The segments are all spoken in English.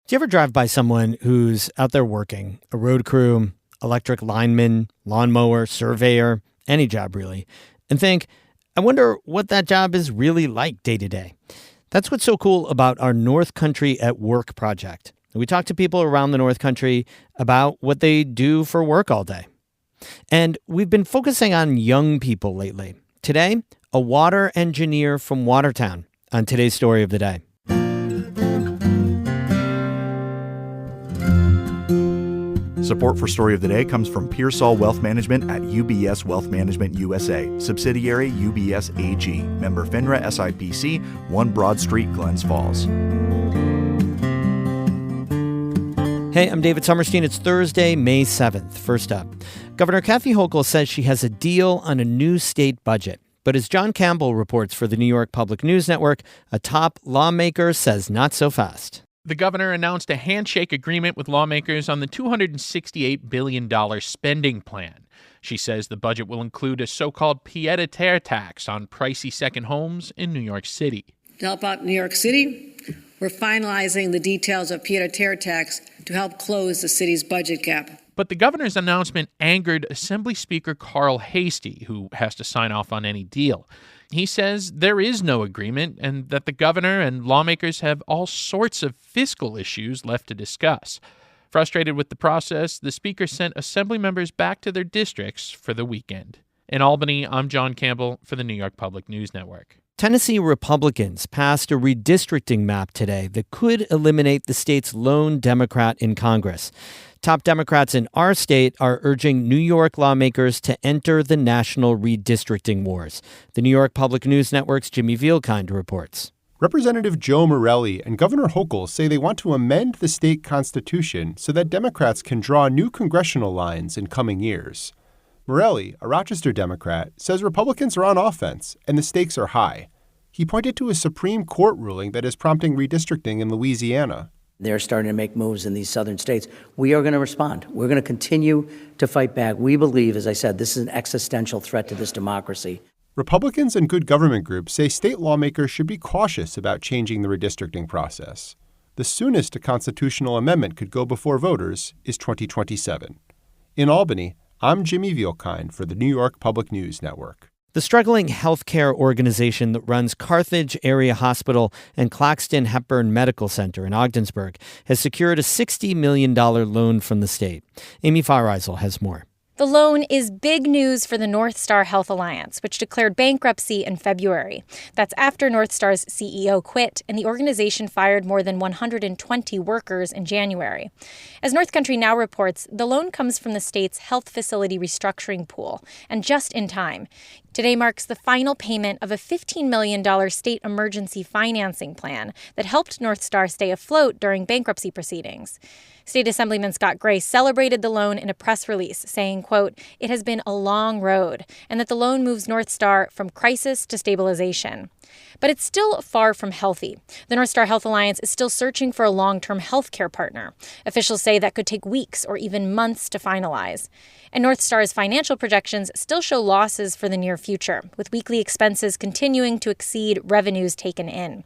Do you ever drive by someone who's out there working, a road crew, electric lineman, lawnmower, surveyor, any job really, and think, I wonder what that job is really like day to day? That's what's so cool about our North Country at Work project. We talk to people around the North Country about what they do for work all day. And we've been focusing on young people lately. Today, a water engineer from Watertown on today's story of the day. Support for Story of the Day comes from Pearsall Wealth Management at UBS Wealth Management USA, subsidiary UBS AG, member FINRA SIPC, 1 Broad Street, Glens Falls. Hey, I'm David Sommerstein. It's Thursday, May 7th. First up, Governor Kathy Hochul says she has a deal on a new state budget. But as John Campbell reports for the New York Public News Network, a top lawmaker says not so fast. The governor announced a handshake agreement with lawmakers on the $268 billion spending plan. She says the budget will include a so-called pied-à-terre tax on pricey second homes in New York City. To help out New York City, we're finalizing the details of pied-à-terre tax to help close the city's budget gap. But the governor's announcement angered Assembly Speaker Carl Hastie, who has to sign off on any deal. He says there is no agreement and that the governor and lawmakers have all sorts of fiscal issues left to discuss. Frustrated with the process, the speaker sent assembly members back to their districts for the weekend. In Albany, I'm John Campbell for the New York Public News Network. Tennessee Republicans passed a redistricting map today that could eliminate the state's lone Democrat in Congress. Top Democrats in our state are urging New York lawmakers to enter the national redistricting wars. The New York Public News Network's Jimmy Vielkind reports. Representative Joe Morelli and Governor Hochul say they want to amend the state constitution so that Democrats can draw new congressional lines in coming years. Morelli, a Rochester Democrat, says Republicans are on offense and the stakes are high. He pointed to a Supreme Court ruling that is prompting redistricting in Louisiana. They're starting to make moves in these southern states. We are going to respond. We're going to continue to fight back. We believe, as I said, this is an existential threat to this democracy. Republicans and good government groups say state lawmakers should be cautious about changing the redistricting process. The soonest a constitutional amendment could go before voters is 2027. In Albany, I'm Jimmy Vielkind for the New York Public News Network. The struggling healthcare organization that runs Carthage Area Hospital and Claxton Hepburn Medical Center in Ogdensburg has secured a $60 million loan from the state. Amy Fareisel has more. The loan is big news for the North Star Health Alliance, which declared bankruptcy in February. That's after North Star's CEO quit and the organization fired more than 120 workers in January. As North Country Now reports, the loan comes from the state's health facility restructuring pool, and just in time. Today marks the final payment of a $15 million state emergency financing plan that helped North Star stay afloat during bankruptcy proceedings. State Assemblyman Scott Gray celebrated the loan in a press release, saying, quote, "It has been a long road," and that the loan moves North Star from crisis to stabilization. But it's still far from healthy. The North Star Health Alliance is still searching for a long-term health care partner. Officials say that could take weeks or even months to finalize. And North Star's financial projections still show losses for the near future, with weekly expenses continuing to exceed revenues taken in.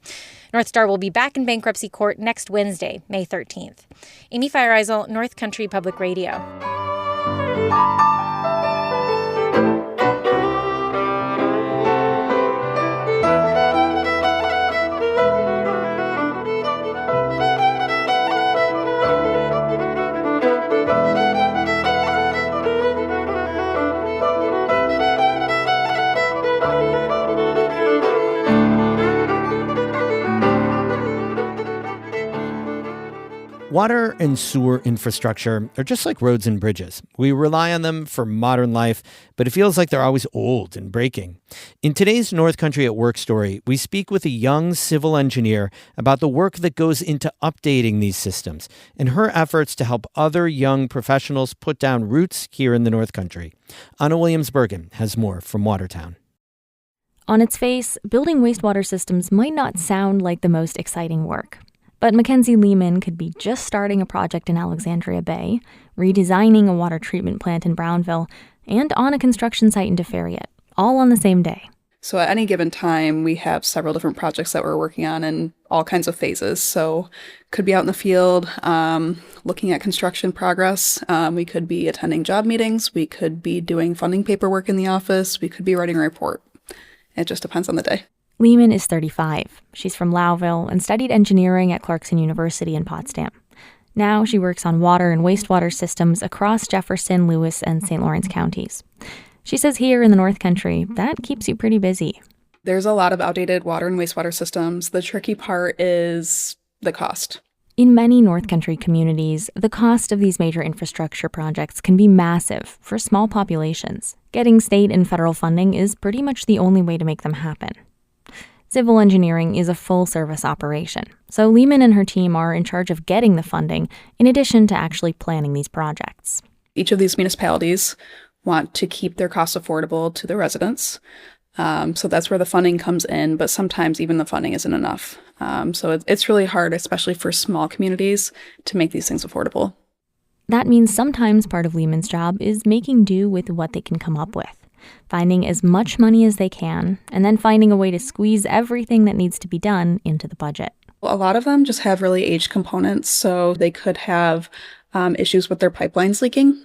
North Star will be back in bankruptcy court next Wednesday, May 13th. Amy Fareisel, North Country Public Radio. Water and sewer infrastructure are just like roads and bridges. We rely on them for modern life, but it feels like they're always old and breaking. In today's North Country at Work story, we speak with a young civil engineer about the work that goes into updating these systems and her efforts to help other young professionals put down roots here in the North Country. Anna Williams-Bergen has more from Watertown. On its face, building wastewater systems might not sound like the most exciting work. But Mackenzie Lehman could be just starting a project in Alexandria Bay, redesigning a water treatment plant in Brownville, and on a construction site in DeFerriet, all on the same day. So at any given time, we have several different projects that we're working on, and all kinds of phases. So could be out in the field, looking at construction progress. We could be attending job meetings. We could be doing funding paperwork in the office. We could be writing a report. It just depends on the day. Lehman is 35. She's from Lowville and studied engineering at Clarkson University in Potsdam. Now she works on water and wastewater systems across Jefferson, Lewis, and St. Lawrence counties. She says here in the North Country, that keeps you pretty busy. There's a lot of outdated water and wastewater systems. The tricky part is the cost. In many North Country communities, the cost of these major infrastructure projects can be massive for small populations. Getting state and federal funding is pretty much the only way to make them happen. Civil engineering is a full-service operation, so Lehman and her team are in charge of getting the funding in addition to actually planning these projects. Each of these municipalities want to keep their costs affordable to their residents. So that's where the funding comes in, but sometimes even the funding isn't enough. So it's really hard, especially for small communities, to make these things affordable. That means sometimes part of Lehman's job is making do with what they can come up with, finding as much money as they can, and then finding a way to squeeze everything that needs to be done into the budget. A lot of them just have really aged components, so they could have issues with their pipelines leaking,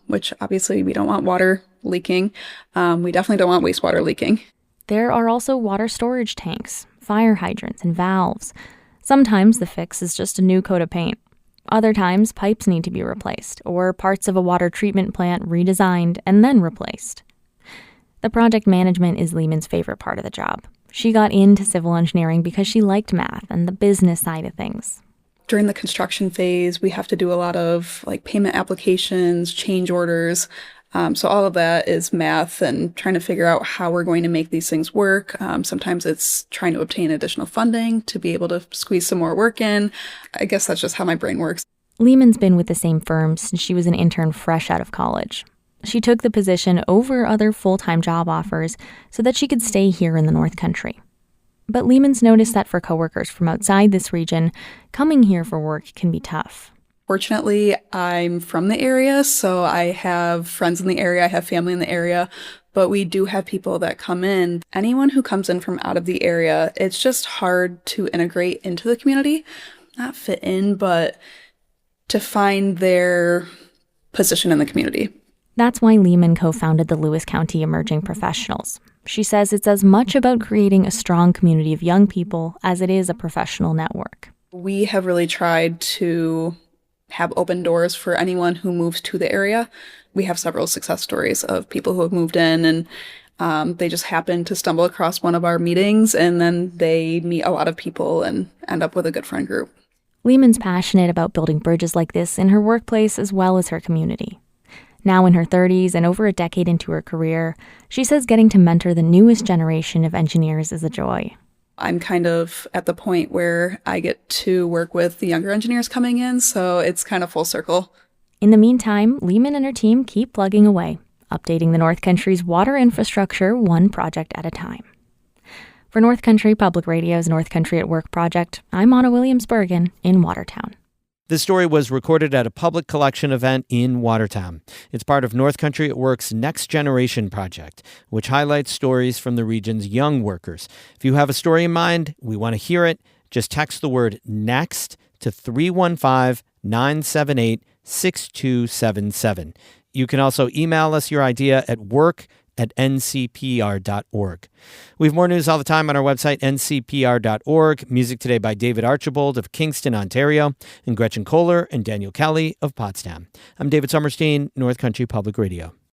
which obviously we don't want water leaking. We definitely don't want wastewater leaking. There are also water storage tanks, fire hydrants, and valves. Sometimes the fix is just a new coat of paint. Other times, pipes need to be replaced, or parts of a water treatment plant redesigned and then replaced. The project management is Lehman's favorite part of the job. She got into civil engineering because she liked math and the business side of things. During the construction phase, we have to do a lot of payment applications, change orders. So all of that is math and trying to figure out how we're going to make these things work. Sometimes it's trying to obtain additional funding to be able to squeeze some more work in. I guess that's just how my brain works. Lehman's been with the same firm since she was an intern fresh out of college. She took the position over other full-time job offers so that she could stay here in the North Country. But Lehman's noticed that for coworkers from outside this region, coming here for work can be tough. Fortunately, I'm from the area, so I have friends in the area, I have family in the area, but we do have people that come in. Anyone who comes in from out of the area, it's just hard to integrate into the community, not fit in, but to find their position in the community. That's why Lehman co-founded the Lewis County Emerging Professionals. She says it's as much about creating a strong community of young people as it is a professional network. We have really tried to have open doors for anyone who moves to the area. We have several success stories of people who have moved in and they just happen to stumble across one of our meetings and then they meet a lot of people and end up with a good friend group. Lehman's passionate about building bridges like this in her workplace as well as her community. Now in her 30s and over a decade into her career, she says getting to mentor the newest generation of engineers is a joy. I'm kind of at the point where I get to work with the younger engineers coming in, so it's kind of full circle. In the meantime, Lehman and her team keep plugging away, updating the North Country's water infrastructure one project at a time. For North Country Public Radio's North Country at Work project, I'm Anna Williams-Bergen in Watertown. This story was recorded at a public collection event in Watertown. It's part of North Country at Work's Next Generation project, which highlights stories from the region's young workers. If you have a story in mind, we want to hear it. Just text the word NEXT to 315-978-6277. You can also email us your idea at work@ncpr.org. We have more news all the time on our website, ncpr.org. Music today by David Archibald of Kingston, Ontario, and Gretchen Kohler and Daniel Kelly of Potsdam. I'm David Sommerstein, North Country Public Radio.